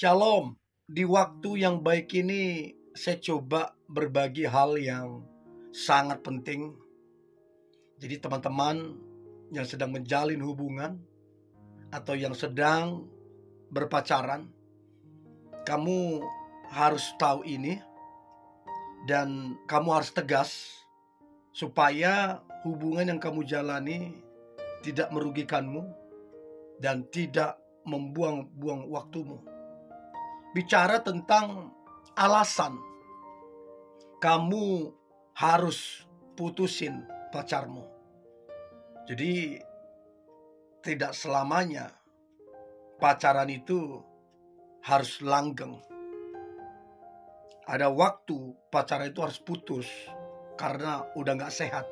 Shalom, di waktu yang baik ini saya coba berbagi hal yang sangat penting. Jadi teman-teman yang sedang menjalin hubungan atau yang sedang berpacaran, kamu harus tahu ini dan kamu harus tegas supaya hubungan yang kamu jalani tidak merugikanmu dan tidak membuang-buang waktumu. Bicara tentang alasan kamu harus putusin pacarmu. Jadi tidak selamanya pacaran itu harus langgeng. Ada waktu pacaran itu harus putus karena udah gak sehat,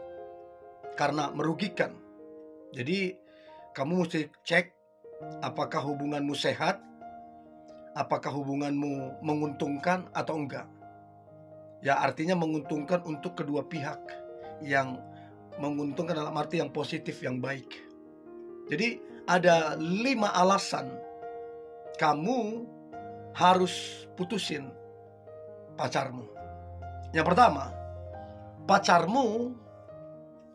karena merugikan. Jadi kamu mesti cek apakah hubunganmu sehat, apakah hubunganmu menguntungkan atau enggak. Ya, artinya menguntungkan untuk kedua pihak. Yang menguntungkan dalam arti yang positif, yang baik. Jadi ada 5 alasan kamu harus putusin pacarmu. Yang pertama, pacarmu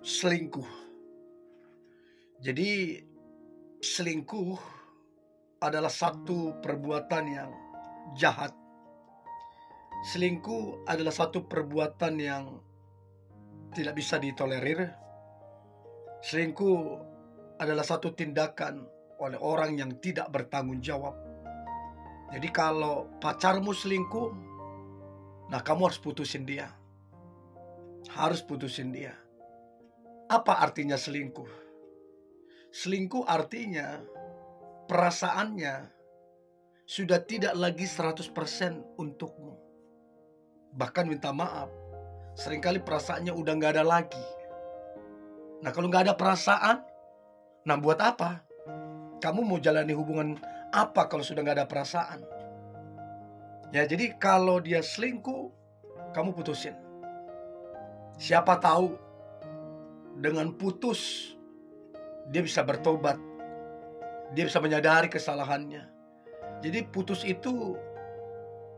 selingkuh. Jadi selingkuh adalah satu perbuatan yang jahat. Selingkuh adalah satu perbuatan yang tidak bisa ditolerir. Selingkuh adalah satu tindakan oleh orang yang tidak bertanggung jawab. Jadi kalau pacarmu selingkuh, nah kamu harus putusin dia. Harus putusin dia. Apa artinya selingkuh? Selingkuh artinya perasaannya sudah tidak lagi 100% untukmu. Bahkan minta maaf, seringkali perasaannya udah gak ada lagi. Nah kalau gak ada perasaan, nah buat apa? Kamu mau jalani hubungan apa kalau sudah gak ada perasaan? Ya, jadi kalau dia selingkuh, kamu putusin. Siapa tahu dengan putus dia bisa bertobat, dia bisa menyadari kesalahannya. Jadi putus itu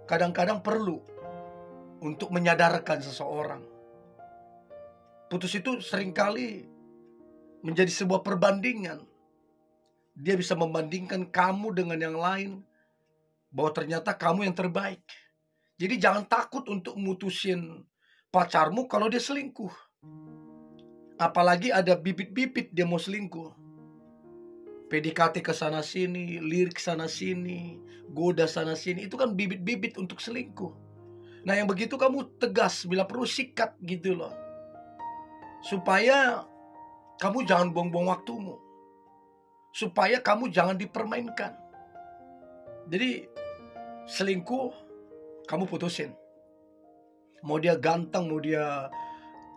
kadang-kadang perlu untuk menyadarkan seseorang. Putus itu seringkali menjadi sebuah perbandingan. Dia bisa membandingkan kamu dengan yang lain, bahwa ternyata kamu yang terbaik. Jadi jangan takut untuk mutusin pacarmu kalau dia selingkuh. Apalagi ada bibit-bibit dia mau selingkuh. PDKT ke sana sini, lirik sana sini, goda sana sini, itu kan bibit-bibit untuk selingkuh. Nah yang begitu kamu tegas, bila perlu sikat gitu loh. Supaya kamu jangan buang-buang waktumu. Supaya kamu jangan dipermainkan. Jadi selingkuh kamu putusin. Mau dia ganteng, mau dia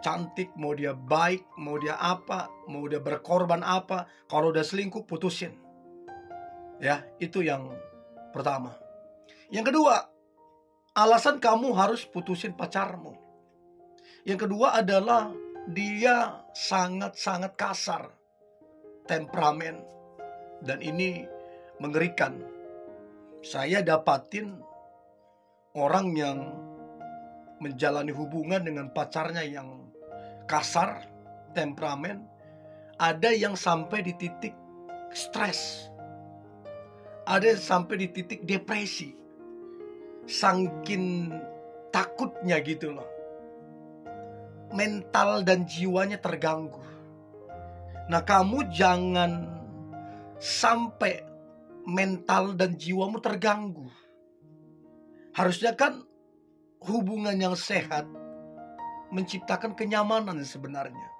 cantik, mau dia baik, mau dia apa, mau dia berkorban apa, kalau udah selingkuh putusin. Ya, itu yang pertama. Yang kedua, alasan kamu harus putusin pacarmu. Yang kedua adalah dia sangat-sangat kasar, temperamen, dan ini mengerikan. Saya dapatin orang yang menjalani hubungan dengan pacarnya yang kasar, temperamen, ada yang sampai di titik stres, ada yang sampai di titik depresi, saking takutnya gitu loh. Mental dan jiwanya terganggu. Nah kamu jangan sampai mental dan jiwamu terganggu. Harusnya kan hubungan yang sehat menciptakan kenyamanan sebenarnya,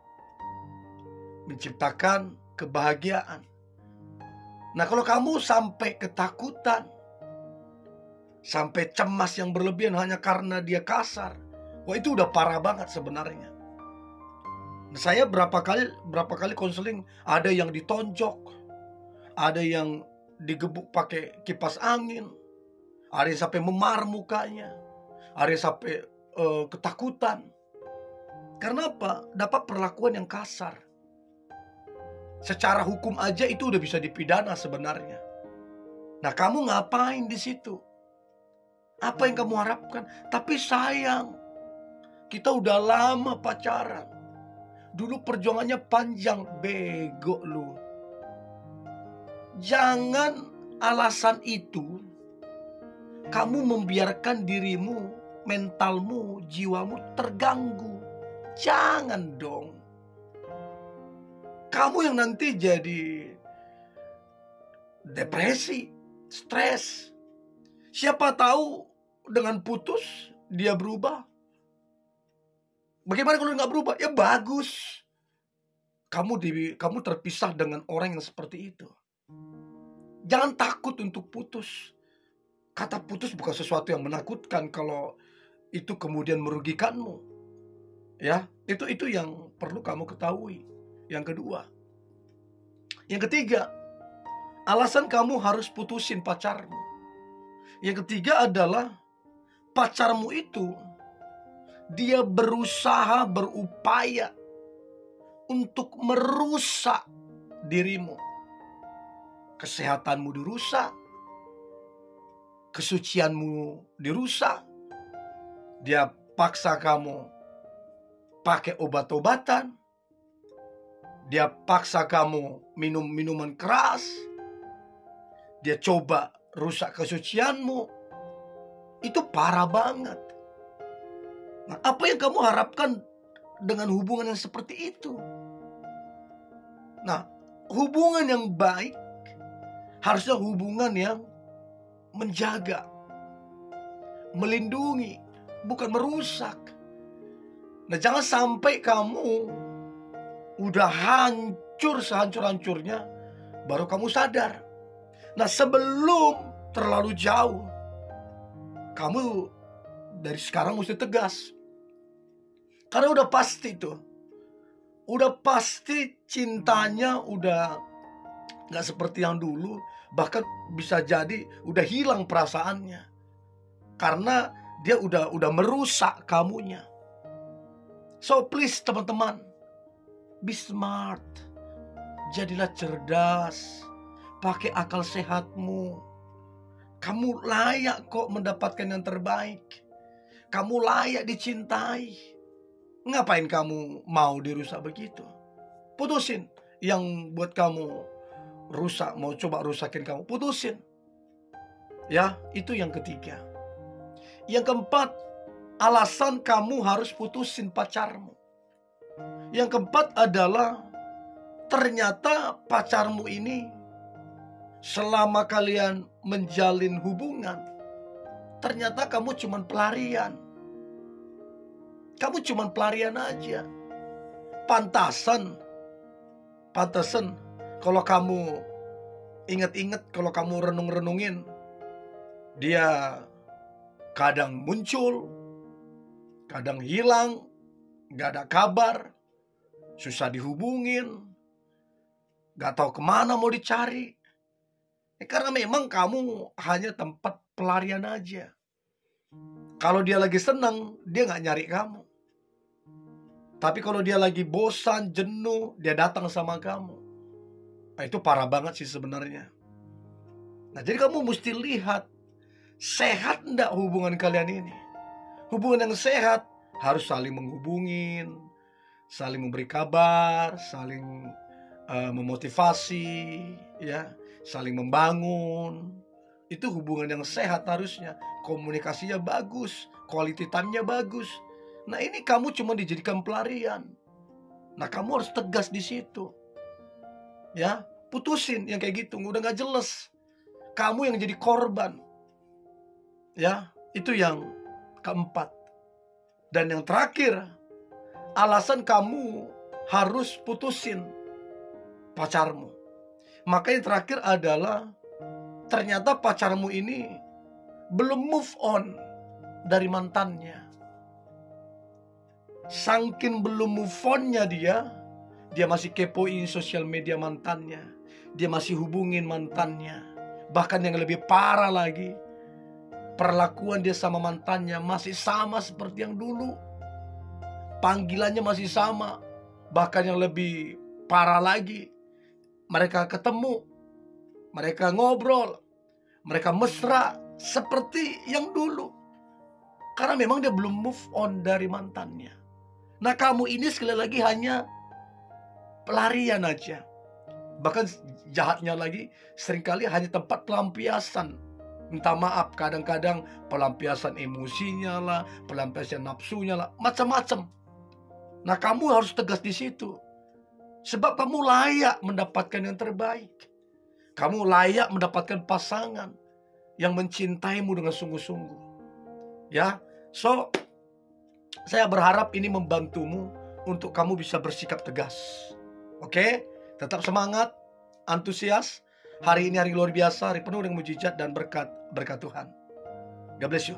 menciptakan kebahagiaan. Nah kalau kamu sampai ketakutan, sampai cemas yang berlebihan hanya karena dia kasar, wah itu udah parah banget sebenarnya. Nah, saya berapa kali konseling, ada yang ditonjok, ada yang digebuk pakai kipas angin, ada yang sampai memar mukanya, ada yang sampai ketakutan. Karena apa? Dapat perlakuan yang kasar. Secara hukum aja itu udah bisa dipidana sebenarnya. Nah, kamu ngapain di situ? Apa yang kamu harapkan? Tapi sayang, kita udah lama pacaran. Dulu perjuangannya panjang. Bego lu. Jangan alasan itu kamu membiarkan dirimu, mentalmu, jiwamu terganggu. Jangan dong. Kamu yang nanti jadi depresi, stres. Siapa tahu dengan putus dia berubah. Bagaimana kalau nggak berubah? Ya bagus. Kamu terpisah dengan orang yang seperti itu. Jangan takut untuk putus. Kata putus bukan sesuatu yang menakutkan kalau itu kemudian merugikanmu. Ya, itu yang perlu kamu ketahui. Yang kedua. Yang ketiga, alasan kamu harus putusin pacarmu. Yang ketiga adalah pacarmu itu dia berusaha, berupaya untuk merusak dirimu. Kesehatanmu dirusak, kesucianmu dirusak. Dia paksa kamu pakai obat-obatan. Dia paksa kamu minum minuman keras. Dia coba rusak kesucianmu. Itu parah banget. Nah, apa yang kamu harapkan dengan hubungan yang seperti itu? Nah, hubungan yang baik harusnya hubungan yang menjaga, melindungi, bukan merusak. Nah, jangan sampai kamu udah hancur sehancur-hancurnya baru kamu sadar. Nah, sebelum terlalu jauh, kamu dari sekarang mesti tegas. Karena udah pasti tuh. Udah pasti cintanya udah gak seperti yang dulu. Bahkan bisa jadi udah hilang perasaannya. Karena dia udah merusak kamunya. So please teman-teman, be smart. Jadilah cerdas. Pakai akal sehatmu. Kamu layak kok mendapatkan yang terbaik. Kamu layak dicintai. Ngapain kamu mau dirusak begitu? Putusin. Yang buat kamu rusak, mau coba rusakin kamu, putusin. Ya, itu yang ketiga. Yang keempat, alasan kamu harus putusin pacarmu. Yang keempat adalah ternyata pacarmu ini selama kalian menjalin hubungan, ternyata kamu cuman pelarian. Kamu cuman pelarian aja. Pantasan kalau kamu ingat-ingat, kalau kamu renung-renungin, dia kadang muncul, kadang hilang, gak ada kabar, susah dihubungin, gak tahu kemana mau dicari. Karena memang kamu hanya tempat pelarian aja. Kalau dia lagi senang, dia gak nyari kamu. Tapi kalau dia lagi bosan, jenuh, dia datang sama kamu. Nah, itu parah banget sih sebenarnya. Nah, jadi kamu mesti lihat, sehat enggak hubungan kalian ini. Hubungan yang sehat harus saling menghubungin, saling memberi kabar, saling memotivasi, ya, saling membangun. Itu hubungan yang sehat harusnya. Komunikasinya bagus, quality time-nya bagus. Nah, ini kamu cuma dijadikan pelarian. Nah, kamu harus tegas di situ. Ya, putusin yang kayak gitu, udah gak jelas. Kamu yang jadi korban. Ya, itu yang keempat. Dan yang terakhir, alasan kamu harus putusin pacarmu. Maka yang terakhir adalah ternyata pacarmu ini belum move on dari mantannya. Saking belum move on-nya dia masih kepoin sosial media mantannya. Dia masih hubungin mantannya. Bahkan yang lebih parah lagi, perlakuan dia sama mantannya masih sama seperti yang dulu. Panggilannya masih sama. Bahkan yang lebih parah lagi, mereka ketemu, mereka ngobrol, mereka mesra seperti yang dulu. Karena memang dia belum move on dari mantannya. Nah, kamu ini sekali lagi hanya pelarian aja. Bahkan jahatnya lagi, seringkali hanya tempat pelampiasan. Minta maaf, kadang-kadang pelampiasan emosinya lah, pelampiasan nafsunya lah, macam-macam. Nah, kamu harus tegas di situ. Sebab kamu layak mendapatkan yang terbaik. Kamu layak mendapatkan pasangan yang mencintaimu dengan sungguh-sungguh. Ya, so saya berharap ini membantumu untuk kamu bisa bersikap tegas. Oke, tetap semangat, antusias. Hari ini hari luar biasa, hari penuh dengan mujizat dan berkat Tuhan. God bless you.